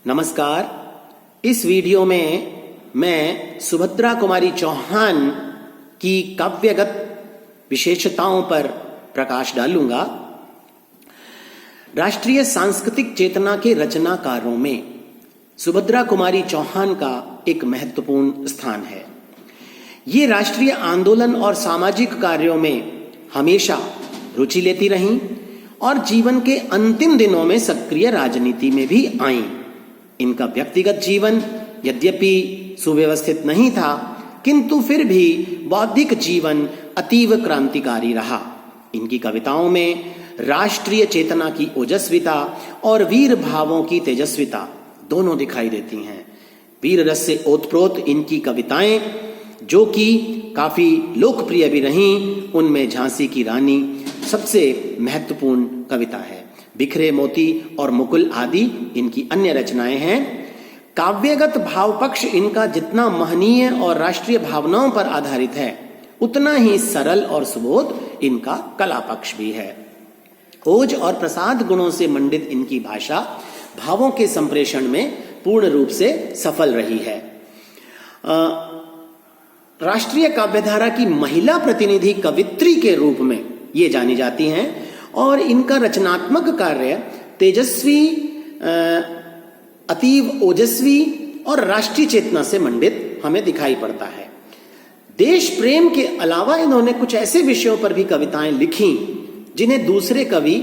नमस्कार। इस वीडियो में मैं सुभद्रा कुमारी चौहान की काव्यगत विशेषताओं पर प्रकाश डालूंगा। राष्ट्रीय सांस्कृतिक चेतना के रचनाकारों में सुभद्रा कुमारी चौहान का एक महत्वपूर्ण स्थान है। ये राष्ट्रीय आंदोलन और सामाजिक कार्यों में हमेशा रुचि लेती रहीं और जीवन के अंतिम दिनों में सक्रिय राजनीति में भी आईं। इनका व्यक्तिगत जीवन यद्यपि सुव्यवस्थित नहीं था, किंतु फिर भी बौद्धिक जीवन अतीव क्रांतिकारी रहा। इनकी कविताओं में राष्ट्रीय चेतना की ओजस्विता और वीर भावों की तेजस्विता दोनों दिखाई देती हैं। वीर रस से ओतप्रोत इनकी कविताएं, जो कि काफी लोकप्रिय भी रहीं, उनमें झांसी की रानी सबसे महत्वपूर्ण कविता है। बिखरे मोती और मुकुल आदि इनकी अन्य रचनाएं हैं। काव्यगत भाव पक्ष इनका जितना महनीय और राष्ट्रीय भावनाओं पर आधारित है, उतना ही सरल और सुबोध इनका कला पक्ष भी है। ओज और प्रसाद गुणों से मंडित इनकी भाषा भावों के संप्रेषण में पूर्ण रूप से सफल रही है। राष्ट्रीय काव्यधारा की महिला प्रतिनिधि कवित्री के रूप में ये जानी जाती हैं और इनका रचनात्मक कार्य तेजस्वी, अतीव ओजस्वी और राष्ट्रीय चेतना से मंडित हमें दिखाई पड़ता है। देश प्रेम के अलावा इन्होंने कुछ ऐसे विषयों पर भी कविताएं लिखी जिन्हें दूसरे कवि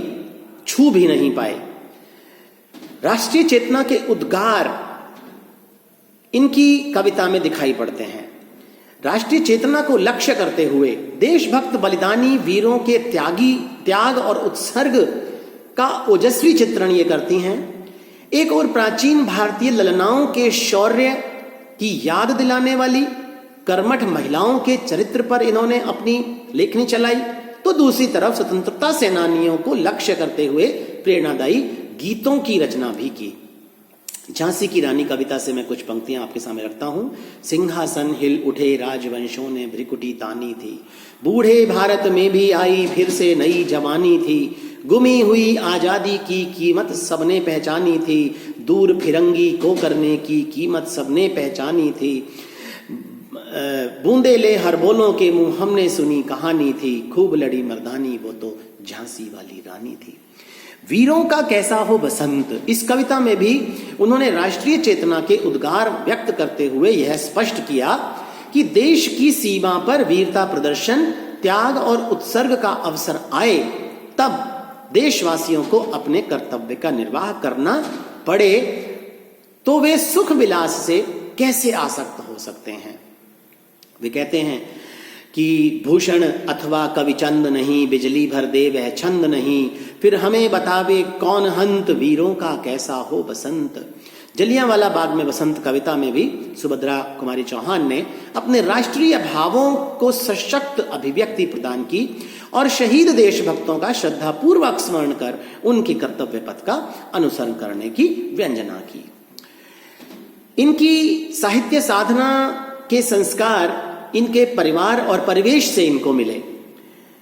छू भी नहीं पाए। राष्ट्रीय चेतना के उद्गार इनकी कविता में दिखाई पड़ते हैं। राष्ट्रीय चेतना को लक्ष्य करते हुए देशभक्त बलिदानी वीरों के त्याग और उत्सर्ग का ओजस्वी चित्रण ये करती हैं। एक और प्राचीन भारतीय ललनाओं के शौर्य की याद दिलाने वाली कर्मठ महिलाओं के चरित्र पर इन्होंने अपनी लेखनी चलाई, तो दूसरी तरफ स्वतंत्रता सेनानियों को लक्ष्य करते हुए प्रेरणादायी गीतों की रचना भी की। झांसी की रानी कविता से मैं कुछ पंक्तियां आपके सामने रखता हूं। सिंहासन हिल उठे, राजवंशों ने भ्रिकुटी तानी थी, बूढ़े भारत में भी आई फिर से नई जवानी थी, गुमी हुई आजादी की कीमत सबने पहचानी थी, दूर फिरंगी को करने की कीमत सबने पहचानी थी, बूंदे ले हर बोलों के मुंह हमने सुनी कहानी थी, खूब लड़ी मर्दानी वो तो झांसी वाली रानी थी। वीरों का कैसा हो बसंत, इस कविता में भी उन्होंने राष्ट्रीय चेतना के उद्गार व्यक्त करते हुए यह स्पष्ट किया कि देश की सीमा पर वीरता प्रदर्शन, त्याग और उत्सर्ग का अवसर आए तब देशवासियों को अपने कर्तव्य का निर्वाह करना पड़े तो वे सुख विलास से कैसे आसक्त हो सकते हैं। वे कहते हैं कि भूषण अथवा कवि चंद नहीं, बिजली भर दे वह छंद नहीं, फिर हमें बतावे कौन हंत, वीरों का कैसा हो बसंत। जलियांवाला बाग में बसंत कविता में भी सुभद्रा कुमारी चौहान ने अपने राष्ट्रीय भावों को सशक्त अभिव्यक्ति प्रदान की और शहीद देशभक्तों का श्रद्धापूर्वक स्मरण कर उनके कर्तव्य पथ का अनुसरण करने की व्यंजना की। इनकी साहित्य साधना के संस्कार इनके परिवार और परिवेश से इनको मिले।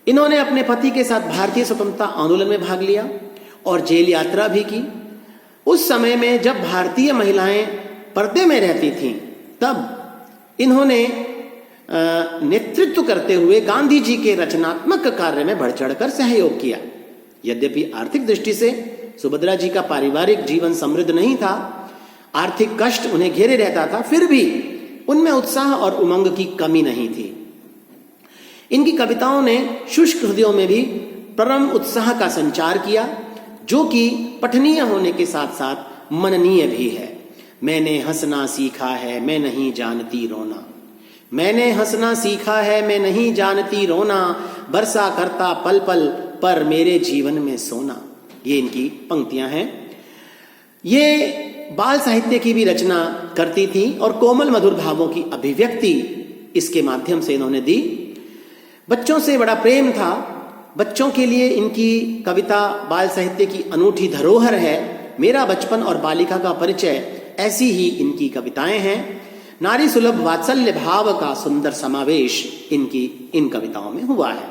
इन्होंने अपने पति के साथ भारतीय स्वतंत्रता आंदोलन में भाग लिया और जेल यात्रा भी की। उस समय में जब भारतीय महिलाएं पर्दे में रहती थीं, तब इन्होंने नेतृत्व करते हुए गांधी जी के रचनात्मक कार्य में बढ़ चढ़कर सहयोग किया। यद्यपि आर्थिक दृष्टि से सुभद्रा जी का पारिवारिक जीवन समृद्ध नहीं था, आर्थिक कष्ट उन्हें घेरे रहता था, फिर भी उनमें उत्साह और उमंग की कमी नहीं थी। इनकी कविताओं ने शुष्क हृदयों में भी परम उत्साह का संचार किया, जो कि पठनीय होने के साथ साथ मननीय भी है। मैंने हंसना सीखा है, मैं नहीं जानती रोना, मैंने हंसना सीखा है, मैं नहीं जानती रोना, बरसा करता पल पल पर मेरे जीवन में सोना। ये इनकी पंक्तियां हैं। ये बाल साहित्य की भी रचना करती थी और कोमल मधुर भावों की अभिव्यक्ति इसके माध्यम से इन्होंने दी। बच्चों से बड़ा प्रेम था। बच्चों के लिए इनकी कविता बाल साहित्य की अनूठी धरोहर है। मेरा बचपन और बालिका का परिचय, ऐसी ही इनकी कविताएं हैं। नारी सुलभ वात्सल्य भाव का सुंदर समावेश इनकी इन कविताओं में हुआ है।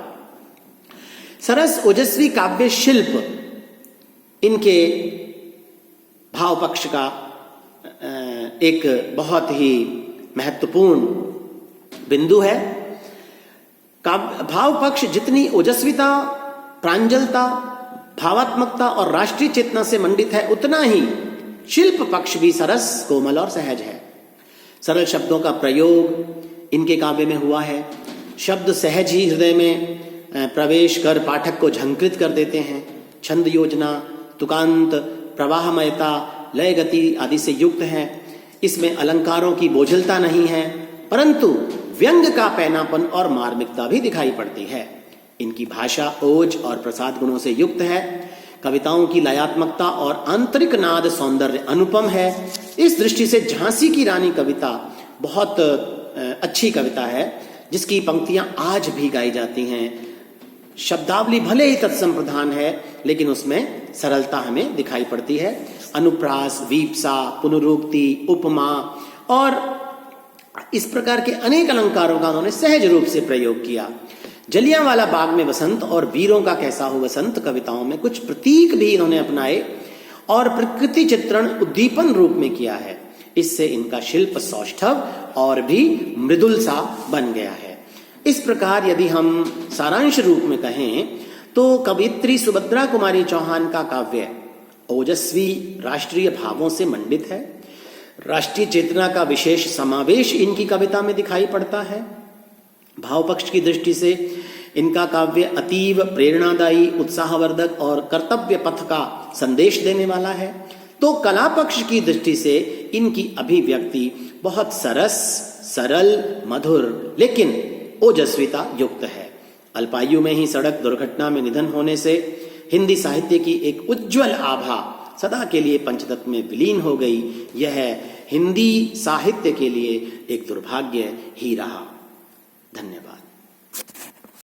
सरस ओजस्वी काव्य शिल्प इनके भाव पक्ष का एक बहुत ही महत्वपूर्ण बिंदु है। भाव पक्ष जितनी ओजस्विता, प्रांजलता, भावात्मकता और राष्ट्रीय चेतना से मंडित है, उतना ही शिल्प पक्ष भी सरस, कोमल और सहज है। सरल शब्दों का प्रयोग इनके काव्य में हुआ है। शब्द सहज ही हृदय में प्रवेश कर पाठक को झंकृत कर देते हैं। छंद योजना, तुकांत, प्रवाहमयता, लय गति आदि से युक्त है। इसमें अलंकारों की बोझलता नहीं है, परंतु व्यंग का पैनापन और मार्मिकता भी दिखाई पड़ती है। इनकी भाषा ओज और प्रसाद गुणों से युक्त है। कविताओं की लयात्मकता और आंतरिक नाद सौंदर्य अनुपम है। इस दृष्टि से झांसी की रानी कविता बहुत अच्छी कविता है, जिसकी पंक्तियां आज भी गाई जाती हैं। शब्दावली भले ही तत्संप्रधान है, लेकिन उसमें सरलता हमें दिखाई पड़ती है। अनुप्रास, वीप्सा, पुनरुक्ति, उपमा और इस प्रकार के अनेक अलंकारों का उन्होंने सहज रूप से प्रयोग किया। जलियांवाला बाग में वसंत और वीरों का कैसा हो बसंत कविताओं में कुछ प्रतीक भी इन्होंने अपनाए और प्रकृति चित्रण उद्दीपन रूप में किया है। इससे इनका शिल्प सौष्ठव और भी मृदुल सा बन गया है। इस प्रकार यदि हम सारांश रूप में कहें तो कवयित्री सुभद्रा कुमारी चौहान का काव्य ओजस्वी राष्ट्रीय भावों से मंडित है। राष्ट्रीय चेतना का विशेष समावेश इनकी कविता में दिखाई पड़ता है। भाव पक्ष की दृष्टि से इनका काव्य अतीव प्रेरणादायी, उत्साहवर्धक और कर्तव्य पथ का संदेश देने वाला है। तो कला पक्ष की दृष्टि से इनकी अभिव्यक्ति बहुत सरस, सरल, मधुर लेकिन ओजस्विता युक्त है। अल्पायु में ही सड़क दुर्घटना में निधन होने से हिंदी साहित्य की एक उज्जवल आभा सदा के लिए पंचतत्व में विलीन हो गई। यह हिंदी साहित्य के लिए एक दुर्भाग्य ही रहा। धन्यवाद।